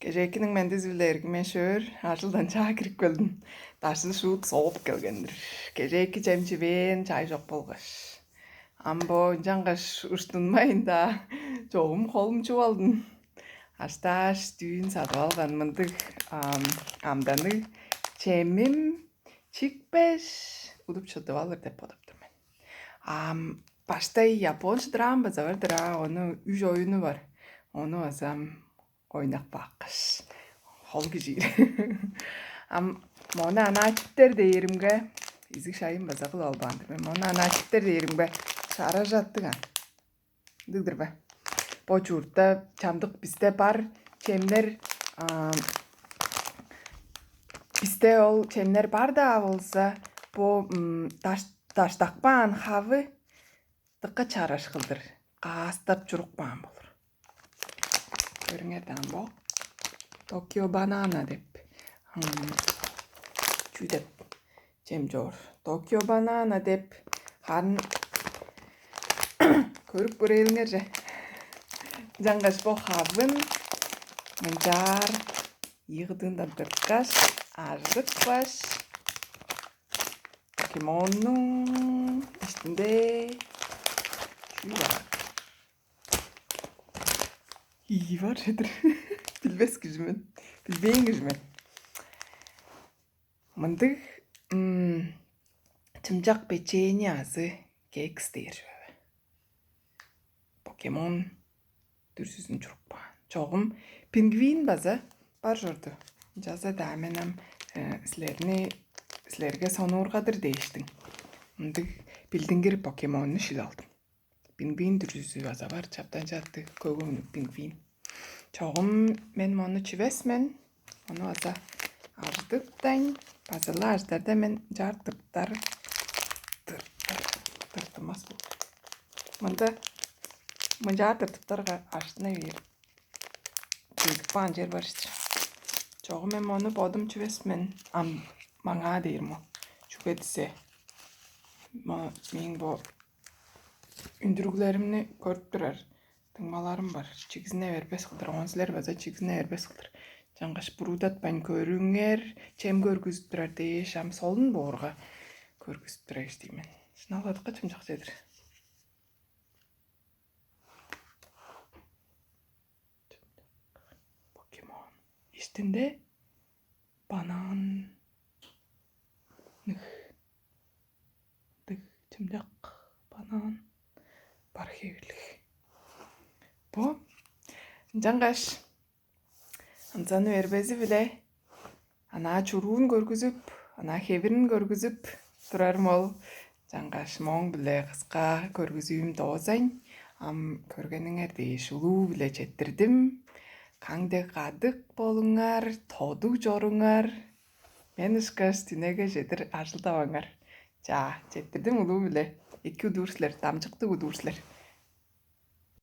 Кежекінің мәндізілергі мен шөр, ашылдан чаа кіріп келдім. Ташы шуыт соғып келгендір. Кежекі жемчібен чай жоқ болғаш. Амбо жаңғаш ұштынмайында жоғым қолым чуалдым. Ашташ дүйін сатып алған мындық амданы чемім чикпеш удуп чотып алыр деп бодоптум мен. Баштай японча драма базавардыра, оны үж oyunu var. Onu azam oynak bakış. Hol gücüyle. Mona anaçipter deyirimge. İzik şayın bazakıl albandır. Mona anaçipter deyirimge. Şara jattıgan. Dıgdır be. Boçurda çamdık bizde bar. Çemler bizde ol çemler bar da olsa bu taştakpan havı dıkka çaraş kıldır. Qastap çurukpan bolur. Görüngerden bu. Tokyo banana dep. Çüdep. Cemjor. Tokyo banana dep. Han көріп көреліңер же. Жаңғаш бұл хавын мұнжар иғдында дұртқаш аждық баш. Покемонның үстінде чүй бар. İyi var nedir? Bilmez gücümün. Bilmeyin gücümün. Mındık çımcak peçenyası keks deyir. Pokemon dürsüzün çok bağın. Çoğum pingvin bazı bar jordu. Jaza da menem sizlerge sonurgadır değiştin. Mındık bildiğin Pokemon'u şil aldım. Pingvin dürsüzü bazı var. Çaptan çattı koygun pingvin. Çoğum men onu çivesmen. Onu aza ardıptan. Bazılı ağaçlarda men jartıptar. Tırtılmaz bu. Mında Mınca tırtıptarga açtığına ver. Tüydük bancer var işte. Çoğum men onu bodum çivesmen. Manga deyir mo. Çüketise. Men bu ündürüklerimni körüp durar. Tыңмаларым бар. Чигизине бербес кылдыр. Онсилер база чигизине бербес кылдыр. Жаңғаш бурудат бан көрүңер, чем көргүзүп турар деш, ам солун боорга көргүзүп турар деймен. Шыналатка чымжак жедир. Покемон. Иштинде банан. Чымжак банан. Бархевилик. Bu жаңғаш анзаны бербези биле ана чуруун көргүзүп, ана хебирин көргүзүп турар мол жаңғаш моң биле кыска көргүзүүм тоозайн көргениңер дейиш улуу биле четтирдим. Каңде кадык болуңар, тоду жоруңар. Мен ышкаш түнеге жетир ажылдабаңар. Жа, четтирдим улуу биле. Эки удуурсилер, тамчыкты удуурсилер.